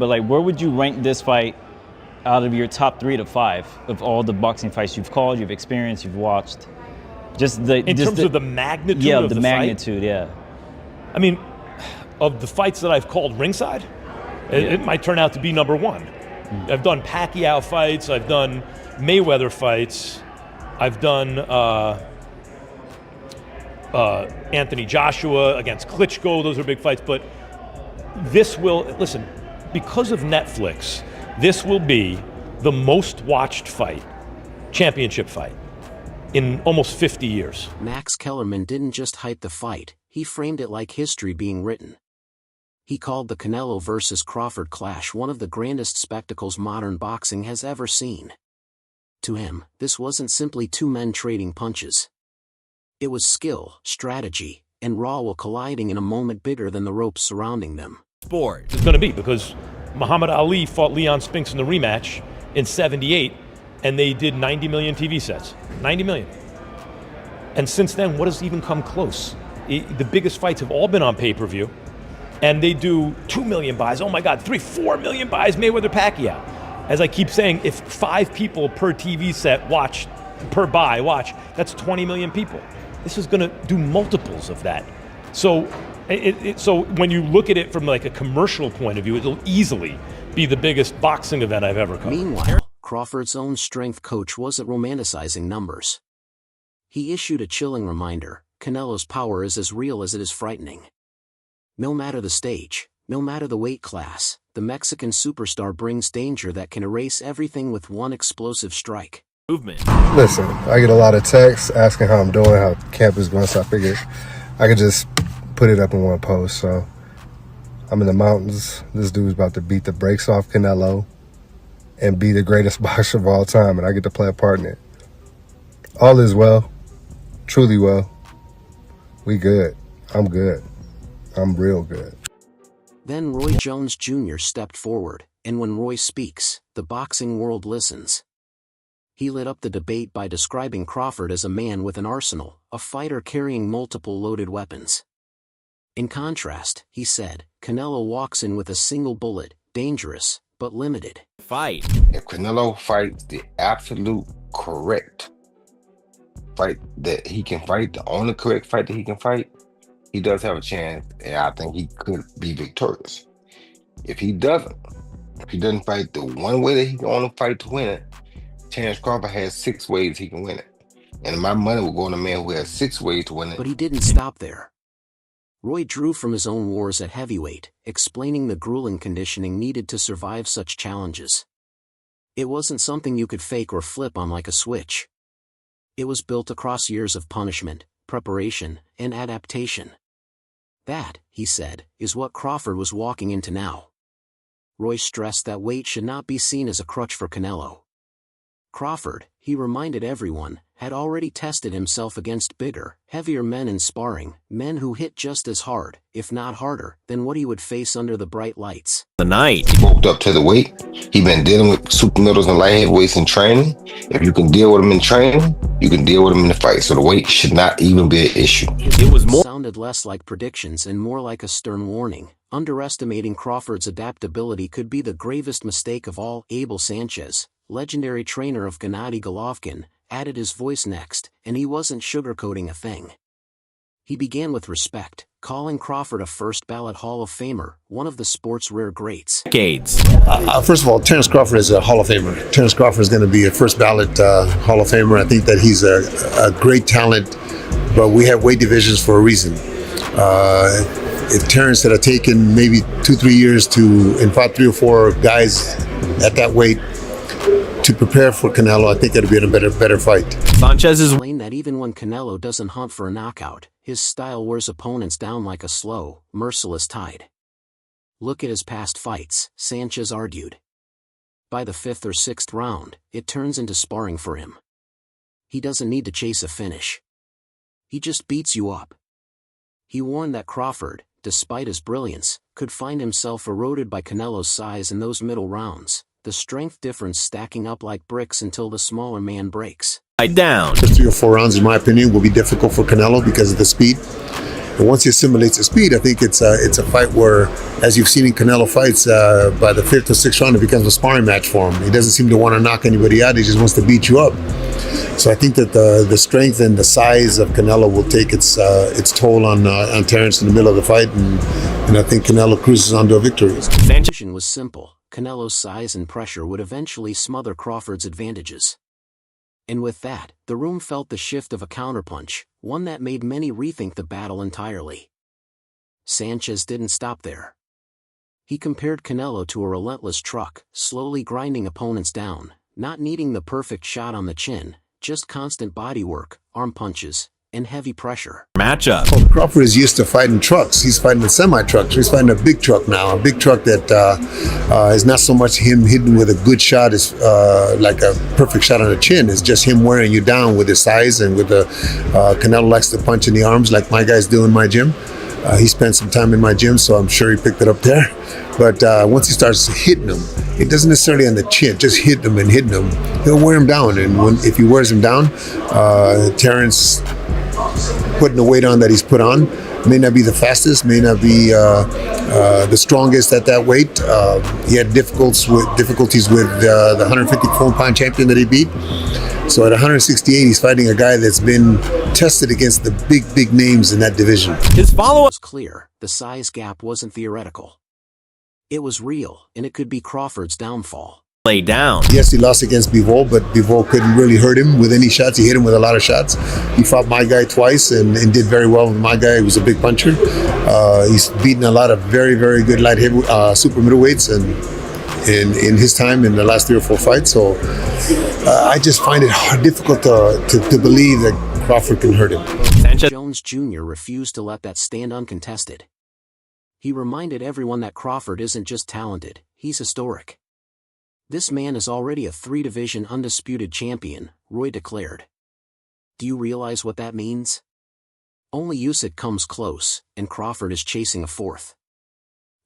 But like, where would you rank this fight out of your top 3 to 5 of all the boxing fights you've called, you've experienced, you've watched? In terms of the magnitude of the fight? Yeah, the magnitude, yeah. I mean, of the fights that I've called ringside, it might turn out to be number 1. I've done Pacquiao fights, I've done Mayweather fights, I've done Anthony Joshua against Klitschko. Those are big fights. But this will, listen, because of Netflix, this will be the most watched fight, championship fight, in almost 50 years. Max Kellerman didn't just hype the fight, he framed it like history being written. He called the Canelo versus Crawford clash one of the grandest spectacles modern boxing has ever seen. To him, this wasn't simply two men trading punches. It was skill, strategy, and raw will colliding in a moment bigger than the ropes surrounding them. Sport. It's going to be because Muhammad Ali fought Leon Spinks in the rematch in '78, and they did 90 million TV sets. 90 million. And since then, what has even come close? The biggest fights have all been on pay-per-view, and they do 2 million buys. Oh my God, 4 million buys, Mayweather Pacquiao. As I keep saying, if 5 people per TV set watch, that's 20 million people. This is going to do multiples of that. So, so when you look at it from like a commercial point of view, it'll easily be the biggest boxing event I've ever covered. Meanwhile, Crawford's own strength coach wasn't romanticizing numbers. He issued a chilling reminder: Canelo's power is as real as it is frightening. No matter the stage, no matter the weight class, the Mexican superstar brings danger that can erase everything with one explosive strike. Movement. Listen, I get a lot of texts asking how I'm doing, how camp is going, so I figured I could just put it up in one post. So I'm in the mountains. This dude's about to beat the brakes off Canelo and be the greatest boxer of all time, and I get to play a part in it. All is well, truly well. We good. I'm good. I'm real good. Then Roy Jones Jr. stepped forward, and when Roy speaks, the boxing world listens. He lit up the debate by describing Crawford as a man with an arsenal, a fighter carrying multiple loaded weapons. In contrast, he said, Canelo walks in with a single bullet, dangerous, but limited. Fight. If Canelo fights the absolute correct fight that he can fight, the only correct fight that he can fight, he does have a chance, and I think he could be victorious. If he doesn't fight the one way that he can only fight to win it, Terence Crawford has 6 ways he can win it. And my money will go on a man who has 6 ways to win it. But he didn't stop there. Roy drew from his own wars at heavyweight, explaining the grueling conditioning needed to survive such challenges. It wasn't something you could fake or flip on like a switch. It was built across years of punishment, preparation, and adaptation. That, he said, is what Crawford was walking into now. Roy stressed that weight should not be seen as a crutch for Canelo. Crawford, he reminded everyone, had already tested himself against bigger, heavier men in sparring, men who hit just as hard, if not harder, than what he would face under the bright lights. The night. He bulked up to the weight. He been dealing with super middles and light heavyweights in training. If you can deal with him in training, you can deal with him in the fight. So the weight should not even be an issue. It was more sounded less like predictions and more like a stern warning. Underestimating Crawford's adaptability could be the gravest mistake of all. Abel Sanchez, legendary trainer of Gennady Golovkin, added his voice next, and he wasn't sugarcoating a thing. He began with respect, calling Crawford a first-ballot Hall of Famer, one of the sport's rare greats. Decades. First of all, Terence Crawford is a Hall of Famer. Terence Crawford is going to be a first-ballot Hall of Famer. I think that he's a great talent, but we have weight divisions for a reason. If Terence had taken maybe 2-3 years and fought 3 or 4 guys at that weight, to prepare for Canelo, I think it'll be a better fight. Sanchez is explained that even when Canelo doesn't hunt for a knockout, his style wears opponents down like a slow, merciless tide. Look at his past fights, Sanchez argued. By the 5th or 6th round, it turns into sparring for him. He doesn't need to chase a finish. He just beats you up. He warned that Crawford, despite his brilliance, could find himself eroded by Canelo's size in those middle rounds, the strength difference stacking up like bricks until the smaller man breaks. down. First 3 or 4 rounds, in my opinion, will be difficult for Canelo because of the speed. But once he assimilates the speed, I think it's a fight where, as you've seen in Canelo fights, by the 5th or 6th round, it becomes a sparring match for him. He doesn't seem to want to knock anybody out. He just wants to beat you up. So I think that the strength and the size of Canelo will take its toll on Terence in the middle of the fight, and I think Canelo cruises on to a victory. His decision was simple. Canelo's size and pressure would eventually smother Crawford's advantages. And with that, the room felt the shift of a counterpunch, one that made many rethink the battle entirely. Sanchez didn't stop there. He compared Canelo to a relentless truck, slowly grinding opponents down, not needing the perfect shot on the chin, just constant body work, arm punches, and heavy pressure. Matchup. Well, Crawford is used to fighting trucks. He's fighting a semi-truck. He's fighting a big truck now. A big truck that is not so much him hitting with a good shot, is like a perfect shot on the chin. It's just him wearing you down with his size and with the Canelo likes to punch in the arms like my guys do in my gym. He spent some time in my gym, so I'm sure he picked it up there. But once he starts hitting him, it doesn't necessarily on the chin, just hitting him, he'll wear him down. And if he wears him down, Terence putting the weight on that he's put on may not be the fastest, may not be the strongest at that weight. He had difficulties with the 154-pound champion that he beat. So at 168, he's fighting a guy that's been tested against the big names in that division. His follow-up It was clear, the size gap wasn't theoretical. It was real, and it could be Crawford's downfall. lay down. Yes, he lost against Bivol, but Bivol couldn't really hurt him with any shots. He hit him with a lot of shots. He fought my guy twice and did very well with my guy. He was a big puncher. He's beaten a lot of very good light heavy, super middleweights and in his time in the last 3 or 4 fights. So I just find it difficult to believe that Crawford can hurt him. Sanchez Jones Jr. refused to let that stand uncontested. He reminded everyone that Crawford isn't just talented, he's historic. This man is already a 3-division undisputed champion, Roy declared. Do you realize what that means? Only Usyk comes close, and Crawford is chasing a 4th.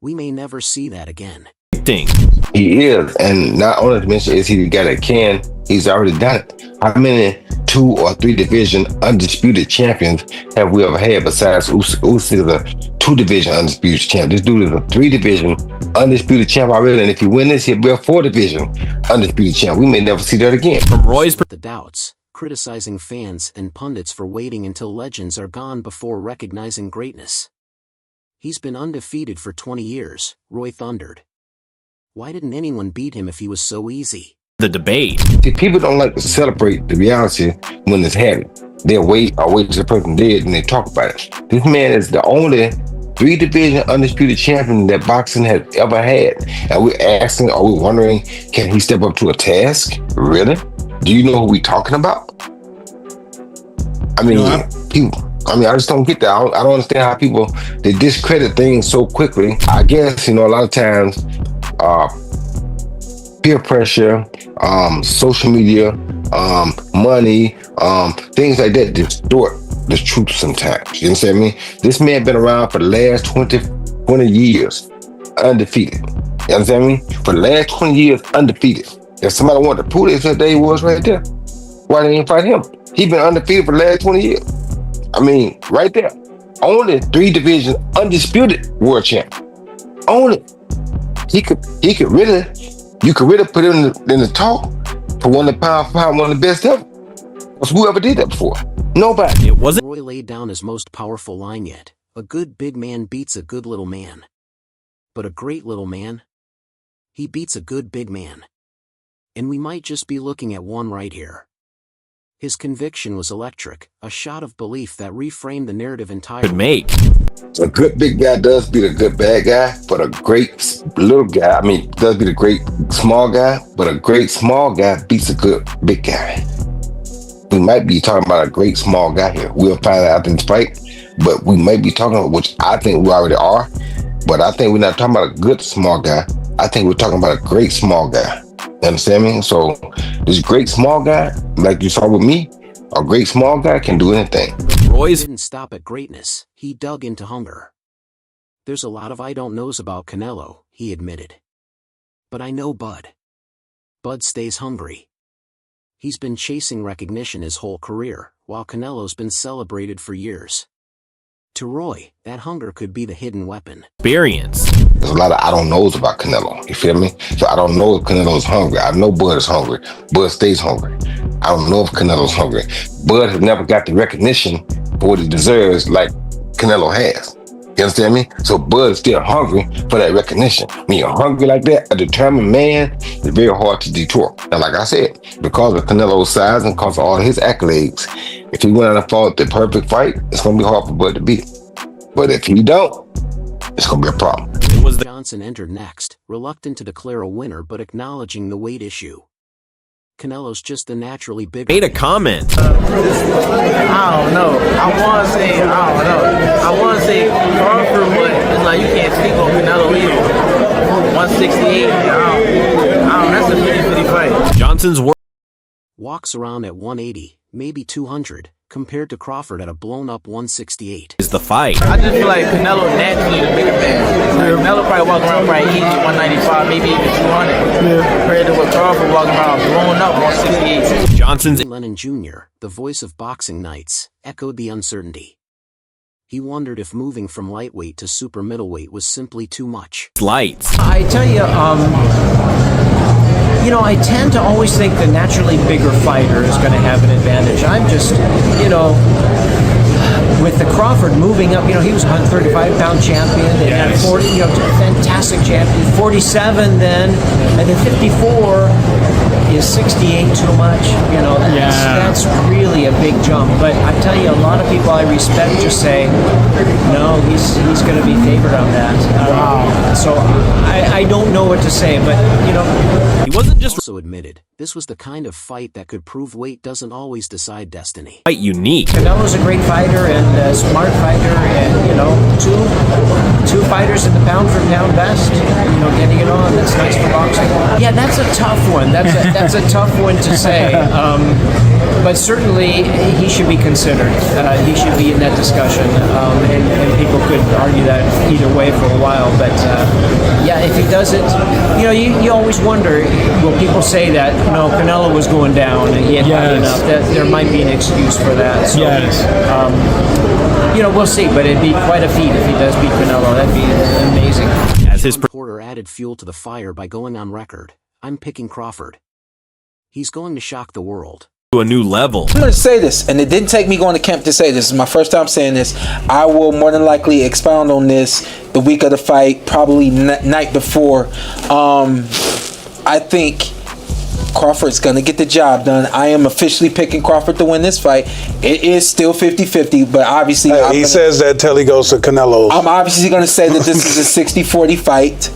We may never see that again. thing. He is, and not only to mention is he the guy that can, he's already done it. How many 2 or 3 division undisputed champions have we ever had besides Usyk? Usyk is a 2-division undisputed champ. This dude is a 3-division undisputed champ already, and if he wins this, he'll be a 4-division undisputed champ. We may never see that again. From Roy's The doubts, criticizing fans and pundits for waiting until legends are gone before recognizing greatness. He's been undefeated for 20 years, Roy thundered. Why didn't anyone beat him if he was so easy? the debate. See, people don't like to celebrate the reality when it's happening. They'll wait till the person dead and they talk about it. This man is the only 3-division undisputed champion that boxing has ever had. And we're asking, are we wondering, can he step up to a task? Really? Do you know who we're talking about? I mean, I just don't get that. I don't understand how people, they discredit things so quickly. I guess, a lot of times, peer pressure, social media, money, things like that distort the truth sometimes. You understand me? This man been around for the last 20 years, undefeated. You understand me? For the last 20 years, undefeated. If somebody wanted to prove this, there he was right there. Why didn't he fight him? He been undefeated for the last 20 years. I mean, right there. Only 3-division undisputed world champ. Only. You could really put him in the talk for one of the best ever. Whoever did that before? Nobody. It wasn't Roy laid down his most powerful line yet. A good big man beats a good little man. But a great little man? He beats a good big man. And we might just be looking at one right here. His conviction was electric, a shot of belief that reframed the narrative entirely. could make. A good big guy does beat a good bad guy, but a great little guy, does beat a great small guy, but a great small guy beats a good big guy. We might be talking about a great small guy here. We'll find out in this fight, but we might be talking about, which I think we already are, but I think we're not talking about a good small guy. I think we're talking about a great small guy. You understand me? So this great small guy, like you saw with me, a great small guy can do anything. Roy's Didn't stop at greatness, he dug into hunger. There's a lot of I don't knows about Canelo, he admitted. But I know Bud. Bud stays hungry. He's been chasing recognition his whole career, while Canelo's been celebrated for years. To Roy, that hunger could be the hidden weapon. Experience. There's a lot of I don't knows about Canelo. You feel me? So I don't know if Canelo's hungry. I know Bud is hungry. Bud stays hungry. I don't know if Canelo's hungry. Bud has never got the recognition for what he deserves like Canelo has. You understand me? So Bud is still hungry for that recognition. When you're hungry like that, a determined man, it's very hard to detour. And like I said, because of Canelo's size and because of all his accolades, if he went out and fought the perfect fight, it's going to be hard for Bud to beat him. But if he don't, it's going to be a problem. Johnson entered next, reluctant to declare a winner but acknowledging the weight issue. Canelo's just the naturally bigger. Made a comment. I don't know. I want to say Crawford, but it's like you can't speak on Canelo either. 168. That's a 50-50 fight. Johnson's work Walks around at 180, maybe 200, compared to Crawford at a blown-up 168. is the fight. I just feel like Canelo naturally the bigger man. Like Canelo probably walking around probably easy 195, maybe even 200. Compared to what Crawford walking around blown up 168. Johnson's Lennon Jr., the voice of boxing nights, echoed the uncertainty. He wondered if moving from lightweight to super middleweight was simply too much. lights. I tell you, I tend to always think the naturally bigger fighter is going to have an advantage. I'm just, with the Crawford moving up, he was a 135-pound champion. They had 40, fantastic champion. 47 then, and then 54 is 68 too much. That's really a big jump. But I tell you, a lot of people I respect just say, no, he's going to be favored on that. So I don't know what to say, but He wasn't just Also admitted, this was the kind of fight that could prove weight doesn't always decide destiny. quite unique. Canelo's a great fighter and a smart fighter, and two fighters in the pound for pound best. Getting it on. That's nice for boxing. Yeah, that's a tough one. That's a tough one to say. But certainly he should be considered. He should be in that discussion, and people could argue that either way for a while. But if he does it, you always wonder. Will people say that Canelo was going down and he had had enough? That there might be an excuse for that. So, we'll see. But it'd be quite a feat if he does beat Canelo. That'd be amazing. As his Porter added fuel to the fire by going on record. I'm picking Crawford. He's going to shock the world. to a new level. I'm going to say this, and it didn't take me going to camp to say this. This is my first time saying this. I will more than likely expound on this the week of the fight, probably night before. I think Crawford's going to get the job done. I am officially picking Crawford to win this fight. It is still 50-50, but obviously... he says that till he goes to Canelo. I'm obviously going to say that this is a 60-40 fight,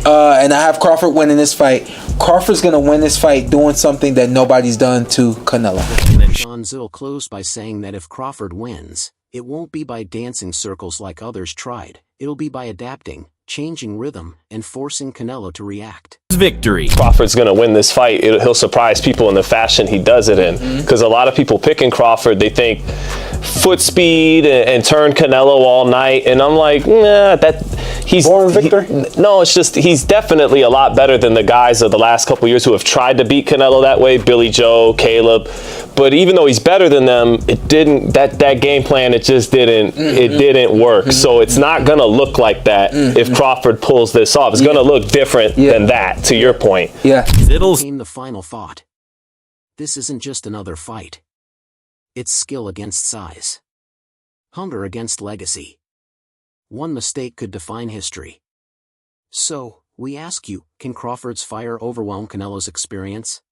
and I have Crawford winning this fight. Crawford's going to win this fight doing something that nobody's done to Canelo. Sean Zill closed by saying that if Crawford wins, it won't be by dancing circles like others tried. It'll be by adapting, changing rhythm, and forcing Canelo to react. Victory. Crawford's going to win this fight. He'll surprise people in the fashion he does it in. Because a lot of people picking Crawford, they think foot speed and turn Canelo all night. And I'm like, nah, he's born victor. No, it's just he's definitely a lot better than the guys of the last couple years who have tried to beat Canelo that way. Billy Joe, Caleb. But even though he's better than them, it didn't. That game plan, it just didn't. It didn't work. So it's not going to look like that if Crawford pulls this off. It's going to look different than that. To your point. Zittle's came the final thought. This isn't just another fight. It's skill against size. Hunger against legacy. One mistake could define history. So, we ask you, can Crawford's fire overwhelm Canelo's experience?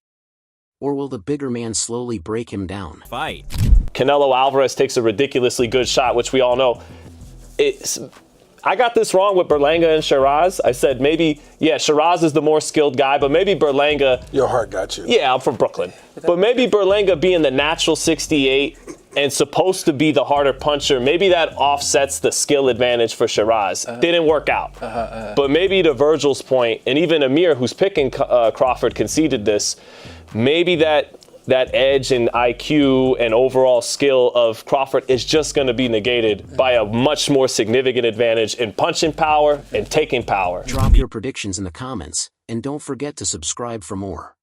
Or will the bigger man slowly break him down? Fight. Canelo Alvarez takes a ridiculously good shot, which we all know. I got this wrong with Berlanga and Shiraz. I said maybe, Shiraz is the more skilled guy, but maybe Berlanga... Your heart got you. Yeah, I'm from Brooklyn. But maybe Berlanga being the natural 68 and supposed to be the harder puncher, maybe that offsets the skill advantage for Shiraz. Didn't work out. But maybe to Virgil's point, and even Amir, who's picking Crawford, conceded this, maybe that edge and IQ and overall skill of Crawford is just going to be negated by a much more significant advantage in punching power and taking power. Drop your predictions in the comments, and don't forget to subscribe for more.